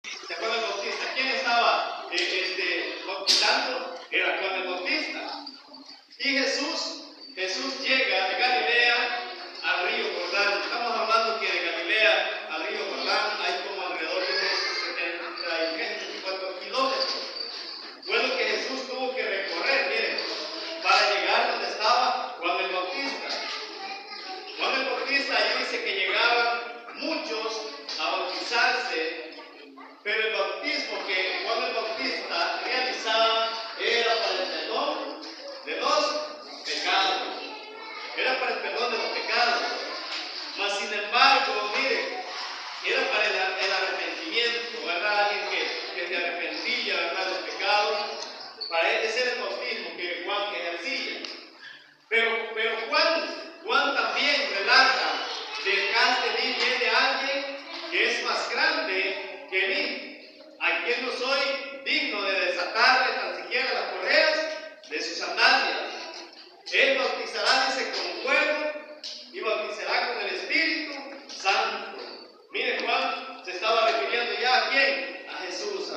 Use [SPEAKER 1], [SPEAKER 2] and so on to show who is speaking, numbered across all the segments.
[SPEAKER 1] ¿Se acuerdan del Bautista? ¿Quién estaba bautizando? Era Juan el Bautista. Y Jesús llega de Galilea al río Jordán. Estamos hablando que de Galilea al río Jordán hay como alrededor de unos 74 kilómetros. Fue lo que Jesús tuvo que recorrer, miren, para llegar donde estaba Juan el Bautista. Juan el Bautista ahí dice que llegaban muchos a bautizarse, pero el bautismo que Juan el Bautista realizaba era para el perdón de los pecados. Era para el perdón de los pecados. Mas sin embargo, mire, era para el arrepentimiento, ¿verdad? Alguien que se arrepentía, ¿verdad?, de los pecados. Para ese era el bautismo que Juan ejercía. Pero Juan también relata: detrás de mí viene alguien que es más grande que mí, a quien no soy digno de desatarle tan siquiera las correas de sus sandalias. Él bautizará, dice, con fuego y bautizará con el Espíritu Santo. Mire, Juan se estaba refiriendo ya ¿a quién? A Jesús.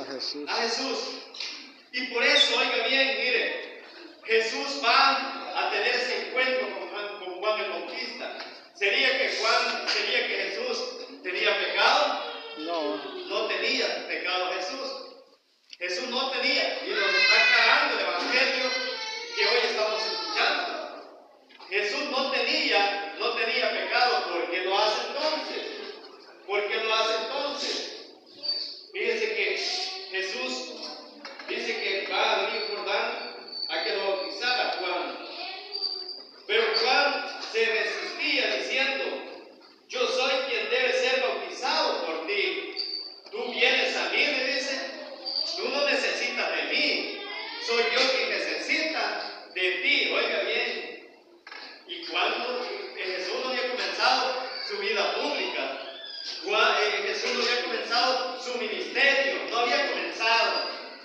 [SPEAKER 1] A Jesús. Y por eso, oiga bien, mire, Jesús va a tener ese encuentro con Juan el Bautista. ¿Sería que Jesús tenía pecado? No tenía pecado Jesús. Jesús no tenía, y nos está aclarando el Evangelio que hoy estamos escuchando. Jesús no tenía pecado. ¿Por qué lo hace entonces? Fíjense que Jesús dice que va a venir Jordán a que lo bautizara Juan. Pero Juan se resistía diciendo: yo soy quien debe ser bautizado por ti. Tú vienes a mí, me dice. Tú no necesitas de mí. Soy yo quien necesita de ti. Oiga bien. Y cuando Jesús no había comenzado su vida pública, Jesús no había comenzado su ministerio, no había comenzado.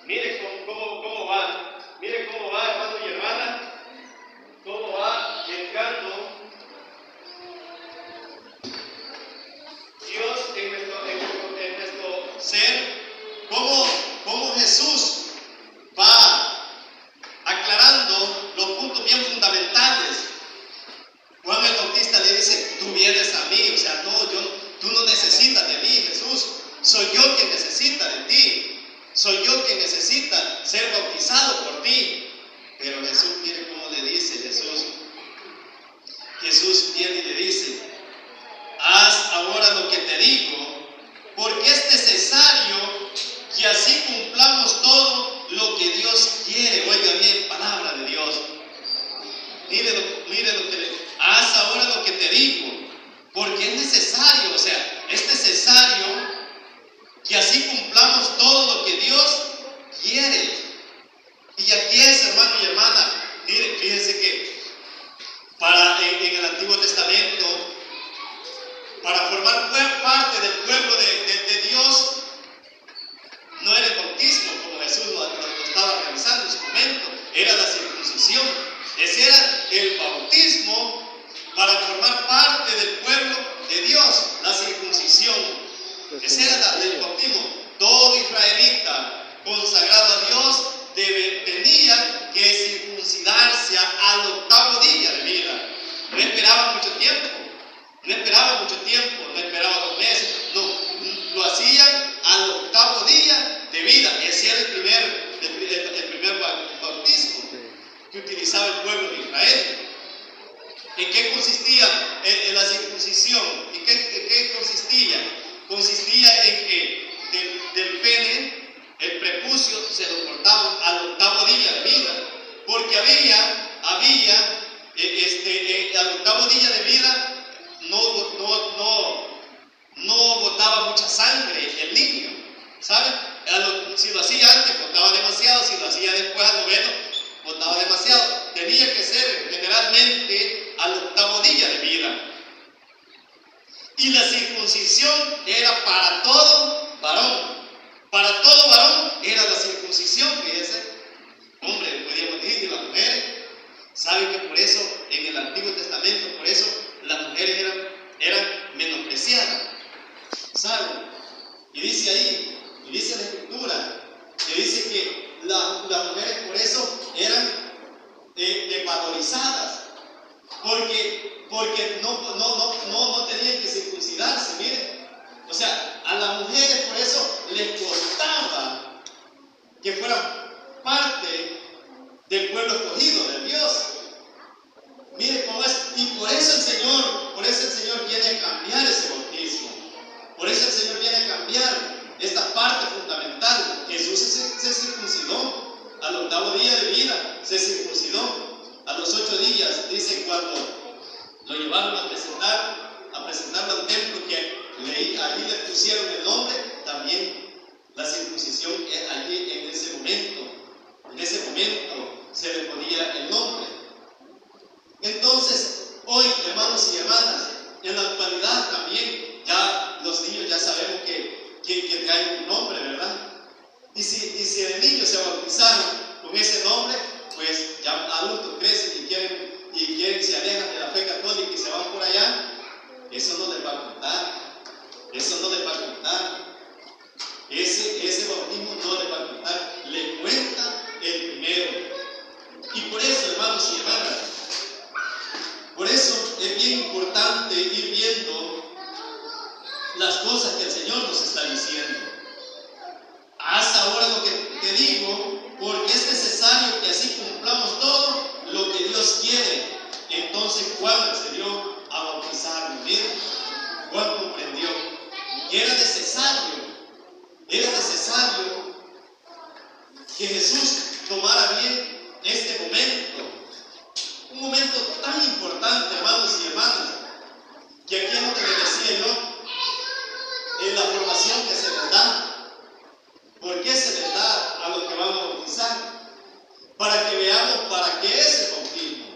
[SPEAKER 1] Mire cómo va. Mire cómo va, hermano y hermana. Cómo va entrando Dios en nuestro ser. Cómo Jesús va aclarando los puntos bien fundamentales. Juan el Bautista le dice: tú vienes a mí. O sea, tú no necesitas de mí, Jesús. Soy yo quien necesita de ti. Soy yo quien necesita ser bautizado por ti. Pero Jesús, mire cómo le dice Jesús viene y le dice: haz ahora lo que te digo, porque es necesario que así cumplamos todo lo que Dios quiere. Oiga bien, palabra de Dios. Mire lo que le haz ahora lo que te digo, porque es necesario, o sea, es necesario que así cumplamos todo lo que Dios quiere. Y aquí es, hermano y hermana, mire, fíjense que en el Antiguo Testamento, para formar parte del pueblo de Dios, no era el bautismo como Jesús lo estaba realizando en su momento, era la circuncisión. Ese era el bautismo para formar parte del pueblo de Dios, la circuncisión. Ese era el bautismo. Todo israelita consagrado a Dios tenía que circuncidarse al 8º día de vida. No esperaba mucho tiempo, no esperaba 2 meses, no, lo hacían al 8º día de vida. Ese era el primer bautismo que utilizaba el pueblo de Israel. ¿En qué consistía en la circuncisión? ¿En qué consistía? Consistía en que del pene, el prepucio, se lo cortaban al 8º día de vida, porque había al 8º día de vida no botaba mucha sangre el niño, ¿saben? Si lo hacía antes, botaba demasiado; si lo hacía después al 9º, botaba demasiado. Tenía que ser generalmente al 8º día de vida. Y la circuncisión era para todo varón. Para todo varón era la circuncisión, fíjense. Hombre, podríamos decir, y las mujeres. ¿Saben que por eso en el Antiguo Testamento, por eso las mujeres eran menospreciadas? ¿Saben? Y dice ahí,
[SPEAKER 2] Y dice la Escritura que dice que las mujeres por eso eran desvalorizadas, porque no tenían que circuncidarse, miren. O sea, a las mujeres por eso les costaba que fueran parte del pueblo escogido de Dios. Mire cómo es. Y por eso el Señor viene a cambiar ese bautismo. Por eso el Señor viene a cambiar esta parte fundamental. Jesús se circuncidó al 8º día de vida, se circuncidó. A los 8 días, dice, cuando lo llevaron a presentarlo al templo, que allí le pusieron el nombre, también la circuncisión allí en ese momento se le ponía el nombre. Entonces, hoy, hermanos y hermanas, en la actualidad también, ya los niños ya sabemos que traen un nombre, ¿verdad? Y si el niño se bautizaron con ese nombre, pues ya adultos crecen y quieren, se alejan de la fe católica y se van por allá, eso no les va a contar. Ese bautismo no les va a contar, le cuenta el primero. Y por eso, hermanos y hermanas, por eso es bien importante ir viendo las cosas que el Señor nos está diciendo. Haz ahora lo que te digo, porque es necesario que así cumplamos todo lo que Dios quiere. Entonces Juan se dio a bautizarlo. Miren, Juan comprendió que era necesario que Jesús tomara bien este momento. Un momento tan importante, hermanos y hermanas, que aquí es donde les decía yo, en la formación que se les da. ¿Por qué se les da a los que van a bautizar? Para que veamos para qué es el bautismo.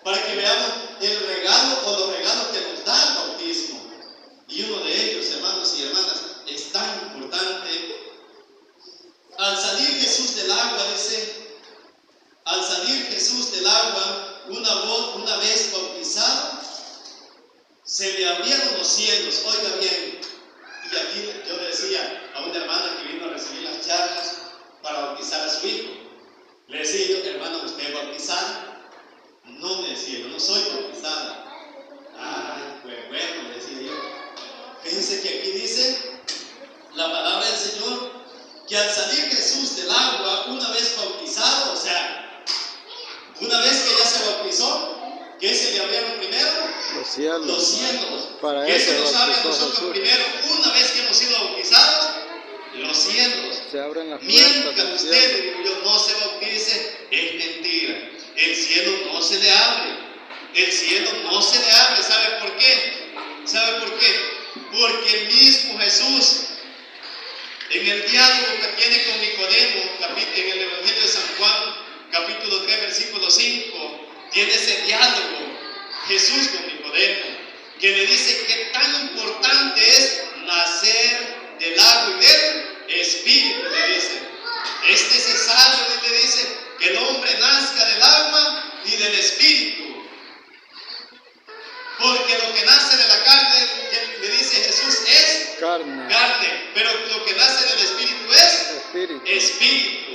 [SPEAKER 2] Para que veamos el regalo o los regalos que nos da el bautismo. Y uno de ellos, hermanos y hermanas, es tan importante. Al salir Jesús del agua, dice, al salir Jesús del agua, una vez bautizado, se le abrieron los cielos. Oiga bien, y aquí yo le decía a una hermana que vino a recibir las charlas para bautizar a su hijo, le decía yo, hermana, ¿usted es bautizada? No, me decía, yo no soy bautizada. Ay, pues bueno, le decía yo. Fíjense que aquí dice la palabra del Señor, que al salir Jesús del agua, una vez bautizado, o sea, una vez que ya se bautizó, ¿qué se le abrieron primero?
[SPEAKER 3] Los cielos.
[SPEAKER 2] Los cielos.
[SPEAKER 3] Para
[SPEAKER 2] ¿Qué
[SPEAKER 3] eso
[SPEAKER 2] se nos abre a
[SPEAKER 3] bautizó
[SPEAKER 2] nosotros
[SPEAKER 3] Jesús.
[SPEAKER 2] primero? Una vez que hemos sido bautizados, los cielos.
[SPEAKER 3] Se abren las puertas
[SPEAKER 2] Mientras
[SPEAKER 3] del
[SPEAKER 2] usted,
[SPEAKER 3] cielo.
[SPEAKER 2] digo yo, no se bautice, es mentira. El cielo no se le abre. El cielo no se le abre. ¿Sabe por qué? ¿Sabe por qué? Porque el mismo Jesús, en el diálogo que tiene con Nicodemo, en el Evangelio de San Juan, capítulo 3, versículo 5, tiene ese diálogo Jesús con Nicodemo, que le dice que tan importante es nacer del agua y del Espíritu, le dice. Es necesario, le dice, que el hombre nazca del agua y del Espíritu. Porque lo que nace de la carne, que le dice Jesús, es carne, pero lo que nace del Espíritu es Espíritu.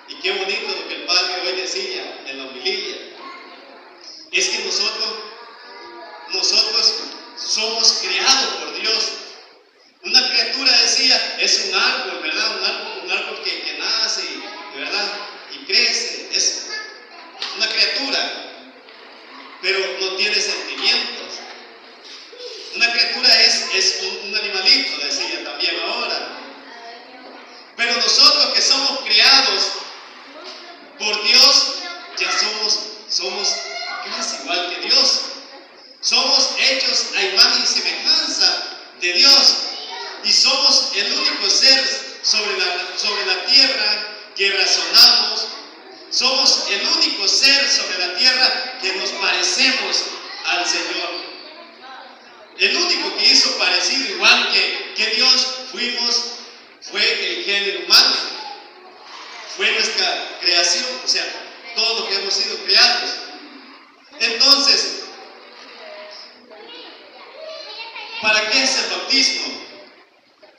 [SPEAKER 2] Y qué bonito lo que el Padre hoy decía en la homilia. Es que nosotros somos creados por Dios. Una criatura, decía, es un árbol, ¿verdad? Un árbol que nace, ¿verdad? Y crece. Es una criatura, pero no tiene sentimientos. Una criatura es un animalito, decía también ahora. Pero nosotros que somos creados por Dios, ya somos casi igual que Dios. Somos hechos a imagen y semejanza de Dios. Y somos el único ser sobre la tierra que razonamos. Somos el único ser sobre la tierra que nos parecemos al Señor. El único que hizo parecido igual que Dios fue el género humano. Fue nuestra creación, o sea, todos los que hemos sido creados. Entonces, ¿para qué es el bautismo?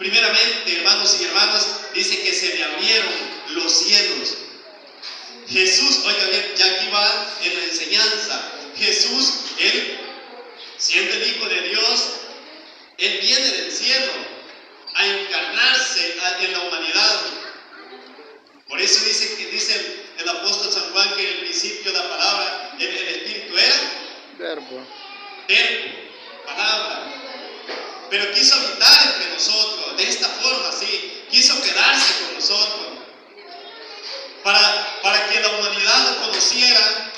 [SPEAKER 2] Primeramente, hermanos y hermanas, dice que se le abrieron los cielos. Jesús, oigan bien, ya aquí va en la enseñanza. Jesús, Él, siendo el Hijo de Dios, Él viene del cielo a encarnarse en la humanidad. Por eso dice el apóstol San Juan que en el principio la palabra, el Espíritu era
[SPEAKER 3] Verbo.
[SPEAKER 2] Verbo, palabra. Pero quiso habitar entre nosotros, de esta forma, así. Quiso quedarse con nosotros. Para que la humanidad lo conociera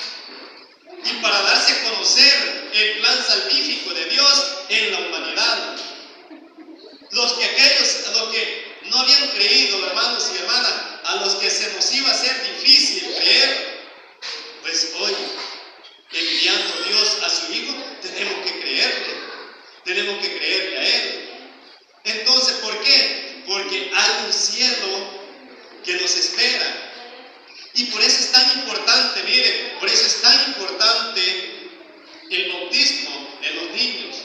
[SPEAKER 2] y para darse a conocer el plan salvífico de Dios en la humanidad. Los que no habían creído, hermanos y hermanas, a los que se nos iba a ser difícil creer, pues hoy, enviando Dios a su Hijo, tenemos que creerle a Él. Entonces, ¿por qué? Porque hay un cielo que nos espera. Y por eso es tan importante, miren, por eso es tan importante el bautismo de los niños.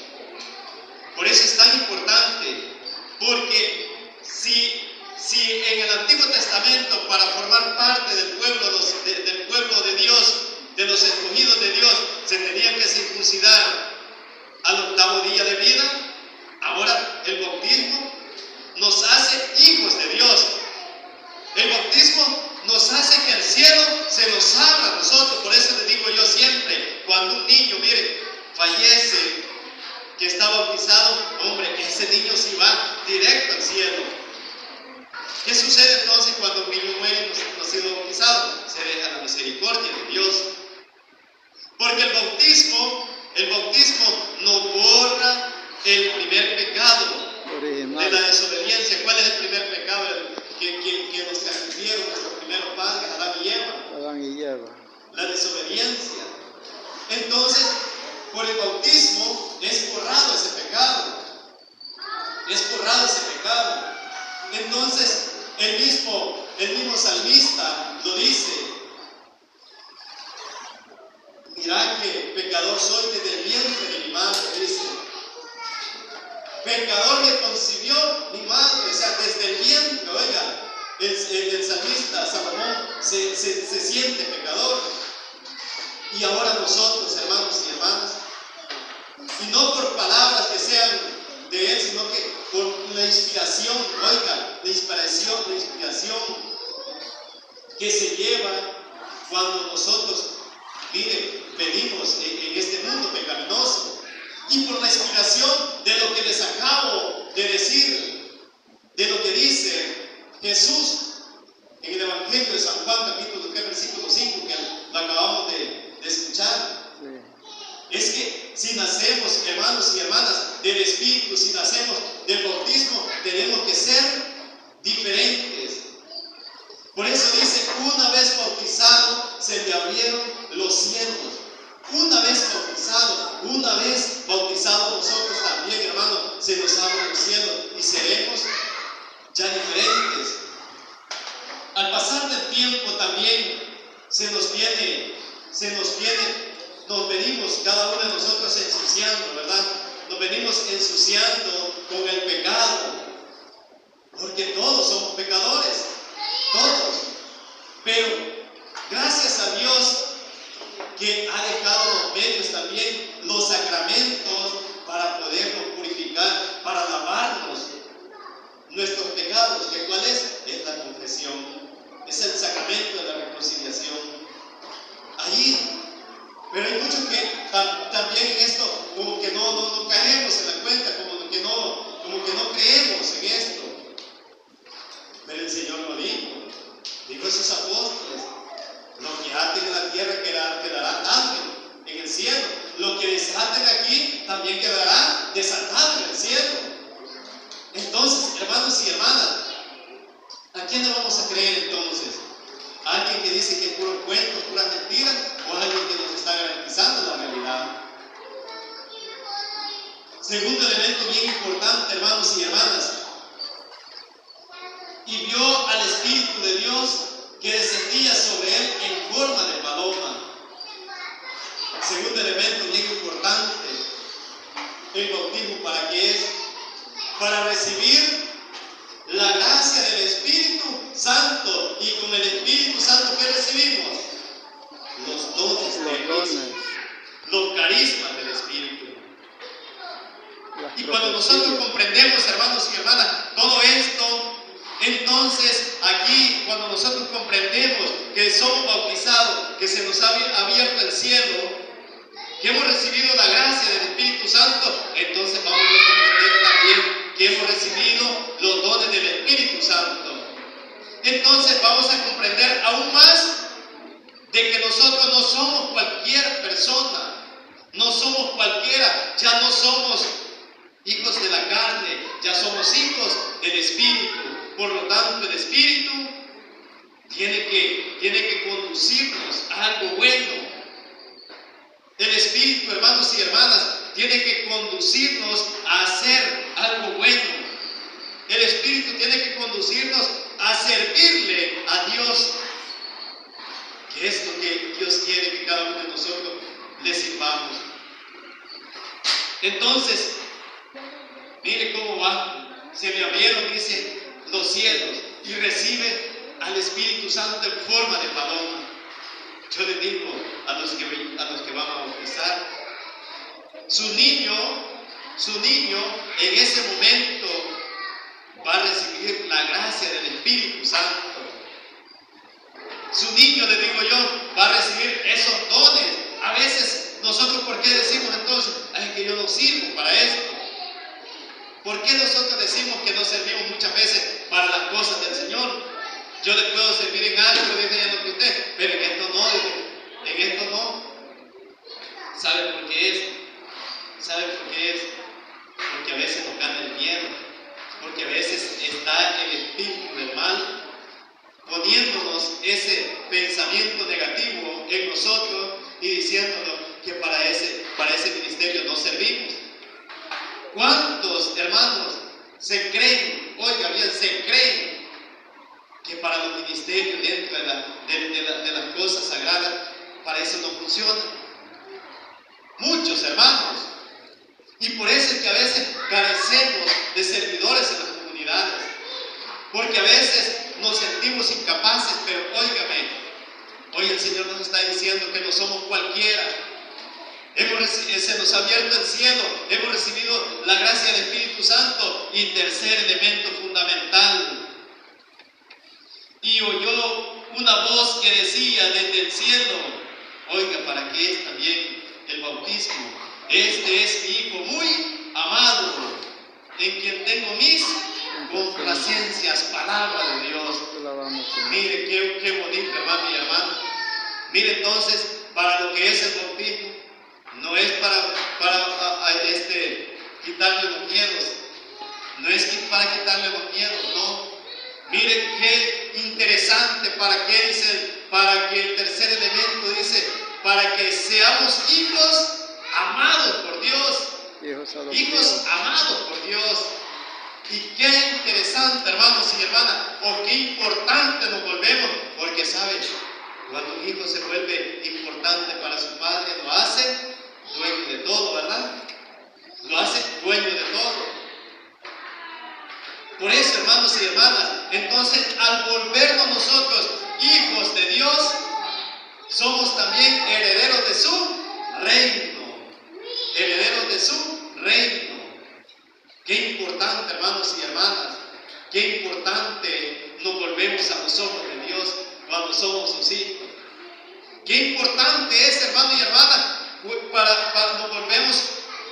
[SPEAKER 2] Por eso es tan importante, porque si en el Antiguo Testamento, para formar parte del pueblo de Dios, de los escogidos de Dios, se tenían que circuncidar al 8º día de vida, ahora el bautismo nos hace hijos de Dios. El bautismo nos hace que el cielo se nos abra a nosotros. Por eso les digo yo siempre, cuando un niño, mire, fallece, que está bautizado, hombre, ese niño sí va directo al cielo. ¿Qué sucede entonces cuando un niño muere y no ha sido bautizado? Se deja la misericordia de Dios. Porque el bautismo no borra el primer pecado de la desobediencia. ¿Cuál es el primer pecado que nos transmitieron nuestros primeros padres, Adán y Eva? La desobediencia. Entonces, por el bautismo es borrado ese pecado. Entonces, el mismo salmista lo dice. Mirá que pecador soy desde el vientre de mi madre, dice. Pecador me concibió mi madre, o sea, desde el vientre, oiga. El salmista Salomón se siente pecador. Y ahora nosotros, hermanos y hermanas, y no por palabras que sean de Él, sino que por la inspiración, oiga, la inspiración que se lleva cuando nosotros, miren, venimos en este mundo pecaminoso, y por la inspiración de lo que les acabo de decir, de lo que dice Jesús en el Evangelio de San Juan, capítulo 3, versículo 5, que lo acabamos de escuchar. Es que si nacemos, hermanos y hermanas, del Espíritu, si nacemos del bautismo, tenemos que ser diferentes. Por eso dice, una vez bautizado, se le abrieron los cielos. Una vez bautizado nosotros también, hermanos, se nos abren los cielos y seremos ya diferentes. Al pasar del tiempo también nos venimos cada uno de nosotros ensuciando, ¿verdad? Nos venimos ensuciando con el pecado, porque todos somos pecadores, todos. Pero gracias a Dios que ha dejado los medios también, los sacramentos para podernos purificar, para lavarnos nuestros pecados, que ¿cuál es? Es la confesión, es el sacramento de la reconciliación. Allí, pero hay muchos que también en esto como que no caemos en la cuenta, como que no creemos en esto. Pero el Señor lo dijo a sus apóstoles: lo que aten en la tierra quedará atado en el cielo, lo que desaten aquí también quedará desatado en el cielo. Entonces, hermanos y hermanas, ¿a quién le vamos a creer entonces? ¿A alguien que dice que es puro cuento, pura mentira, o a alguien que nos está garantizando la realidad? Segundo elemento bien importante, hermanos y hermanas: y vio al Espíritu de Dios que descendía sobre él en forma de paloma. Segundo elemento bien importante: el bautismo, ¿para qué es? Para recibir gracia del Espíritu Santo. Y con el Espíritu Santo, ¿qué recibimos? Los dones de Dios, los carismas del Espíritu. Y cuando nosotros comprendemos, hermanos y hermanas, todo esto, entonces aquí cuando nosotros comprendemos que somos bautizados, que se nos ha abierto el cielo, que hemos recibido la gracia del Espíritu Santo, entonces vamos a comprender también que hemos recibido los dones del Espíritu Santo. Entonces vamos a comprender aún más de que nosotros no somos cualquier persona, no somos cualquiera, ya no somos hijos de la carne, ya somos hijos del Espíritu. Por lo tanto, el Espíritu tiene que conducirnos a algo bueno. El Espíritu, hermanos y hermanas, tiene que conducirnos a hacer algo bueno. El Espíritu tiene que conducirnos a servirle a Dios, que es lo que Dios quiere que cada uno de nosotros le sirvamos. Entonces, mire cómo va. Se le abrieron, dice, los cielos y recibe al Espíritu Santo en forma de paloma. Yo le digo a los que van a bautizar, su niño en ese momento va a recibir la gracia del Espíritu Santo. Su niño, le digo yo, va a recibir esos dones. A veces nosotros, ¿por qué decimos entonces, ay, que yo no sirvo para esto? ¿Por qué nosotros decimos que no servimos muchas veces para las cosas del Señor? Yo le puedo servir en algo, dice lo que usted, pero en esto no, en esto no. ¿Sabe por qué es? ¿Sabe por qué es? Porque a veces nos gana el miedo, porque a veces está el espíritu del mal poniéndonos ese pensamiento negativo en nosotros y diciéndonos que para ese ministerio no servimos. ¿Cuántos hermanos se creen, oiga bien, se creen que para los ministerios dentro de las cosas sagradas, para eso no funciona? Muchos hermanos. Y por eso es que a veces carecemos de servidores en las comunidades, porque a veces nos sentimos incapaces, pero óigame, hoy el Señor nos está diciendo que no somos cualquiera. Se nos ha abierto el cielo, hemos recibido la gracia del Espíritu Santo. Y tercer elemento fundamental, y oyó una voz que decía desde el cielo, oiga, ¿para qué es también el bautismo? Este es mi Hijo muy amado, en quien tengo mis complacencias. Palabra de Dios. Mire qué bonito, hermano y hermana. Mire, entonces, para lo que es el bautismo, no es para quitarle los miedos, no es para quitarle los miedos, no. Mire qué interesante, para que el tercer elemento dice, para que seamos hijos amados por Dios, hijos amados por Dios. Y qué interesante, hermanos y hermanas, o qué importante nos volvemos, porque saben, cuando un hijo se vuelve importante para su padre, lo hace dueño de todo, ¿verdad? Lo hace dueño de todo. Por eso, hermanos y hermanas, entonces al volvernos nosotros hijos de Dios, somos también herederos de su reino. Herederos de su reino. Qué importante, hermanos y hermanas, qué importante nos volvemos a los ojos de Dios cuando somos sus hijos. Qué importante es, hermano y hermana, nos volvemos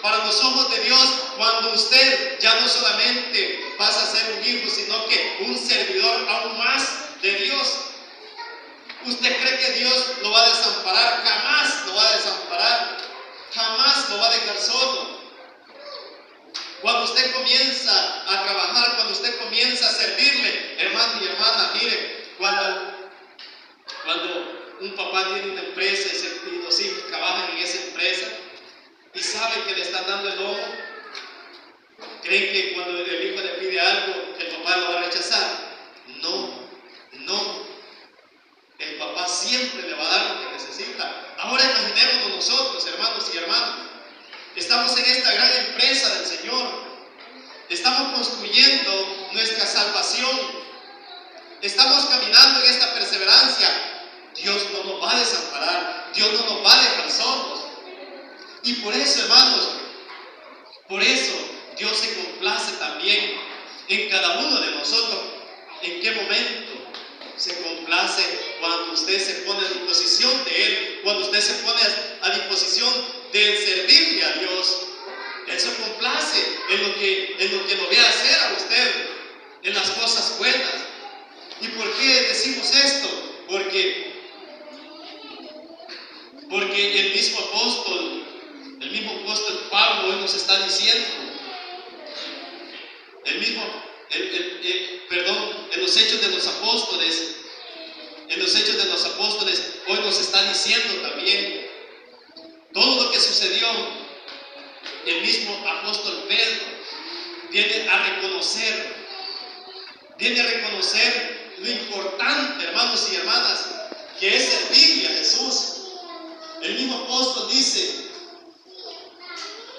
[SPEAKER 2] para los ojos de Dios cuando usted ya no solamente pasa a ser un hijo, sino que un servidor aún más de Dios. ¿Usted cree que Dios lo va a desamparar? Jamás lo va a desamparar, jamás lo va a dejar solo. Cuando usted comienza a trabajar, cuando usted comienza a servirle, hermano y hermana, mire, cuando un papá tiene una empresa y los hijos trabajan en esa empresa y saben que le están dando el ojo, ¿creen que cuando el hijo le pide algo, el papá lo va a rechazar? No. El papá siempre le va a dar lo que necesita. Ahora imaginémonos nosotros, hermanos y hermanas, estamos en esta gran empresa del Señor. Estamos construyendo nuestra salvación. estamos caminando en esta perseverancia, Dios no nos va a desamparar, Dios no nos va a dejar solos. Y por eso, hermanos, por eso Dios se complace también en cada uno de nosotros. ¿En qué momento se complace? Cuando usted se pone a disposición de Él, cuando usted se pone a disposición de servirle a Dios. Él se complace en lo que lo ve hacer a usted, en las cosas buenas. ¿Y por qué decimos esto? Porque el mismo apóstol Pablo hoy nos está diciendo, en los Hechos de los Apóstoles, hoy nos está diciendo también todo lo que sucedió. El mismo apóstol Pedro viene a reconocer lo importante, hermanos y hermanas, que es servirle a Jesús. El mismo apóstol dice,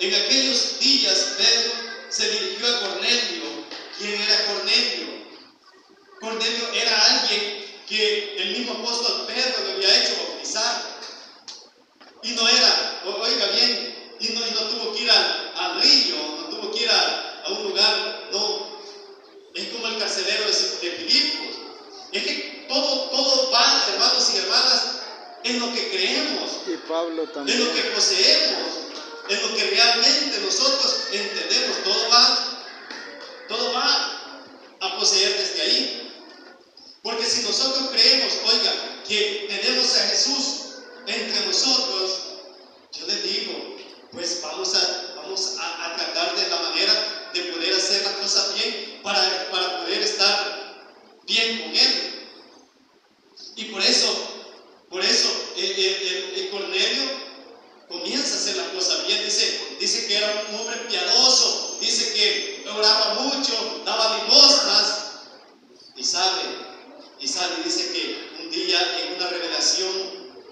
[SPEAKER 2] en aquellos días Pedro se dirigió a Cornelio. ¿Quién era Cornelio? Cornelio era alguien que el mismo apóstol Pedro le había hecho bautizar. Y no era, oiga bien, y no tuvo que ir al río, no tuvo que ir a un lugar, no. Es como el carcelero de Filipos. Es que todo va, hermanos y hermanas, en lo que creemos,
[SPEAKER 3] y Pablo también,
[SPEAKER 2] en lo que poseemos, en lo que realmente nosotros entendemos. Todo va a poseer desde ahí. Porque si nosotros creemos, oiga, que tenemos a Jesús entre nosotros, yo les digo, pues vamos a tratar de la manera de poder hacer las cosas bien para poder estar bien con Él. Y por eso el Cornelio comienza a hacer las cosas bien. Dice que era un hombre piadoso, dice que oraba mucho, daba limosnas. Y dice que un día en una revelación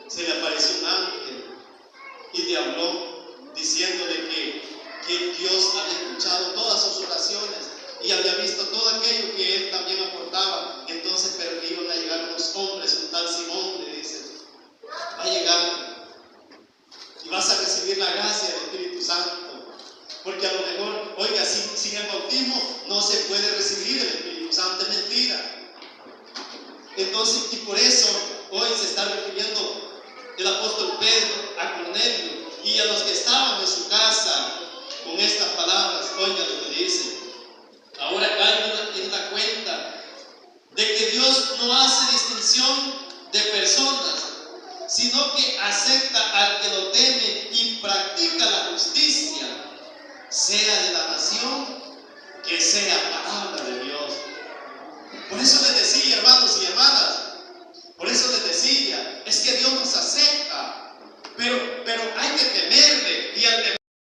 [SPEAKER 2] se le apareció un ángel y le habló diciéndole que Dios había escuchado todas sus oraciones y había visto todo aquello que él también aportaba. Entonces, pero que iban a llegar unos hombres, un tal Simón, le dice, va a llegar y vas a recibir la gracia del Espíritu Santo. Porque a lo mejor, oiga, sin el bautismo no se puede recibir el Espíritu Santo, es mentira. Entonces, y por eso hoy se está refiriendo el apóstol Pedro a Cornelio y a los que estaban en su casa con estas palabras. Oiga lo que dice. Ahora caigan en la cuenta de que Dios no hace distinción de personas, sino que acepta al que lo teme y practica la justicia, sea de la nación que sea palabra de Dios. Por eso les decía, hermanos y hermanas, es que Dios nos acepta, pero hay que temerle, y al temer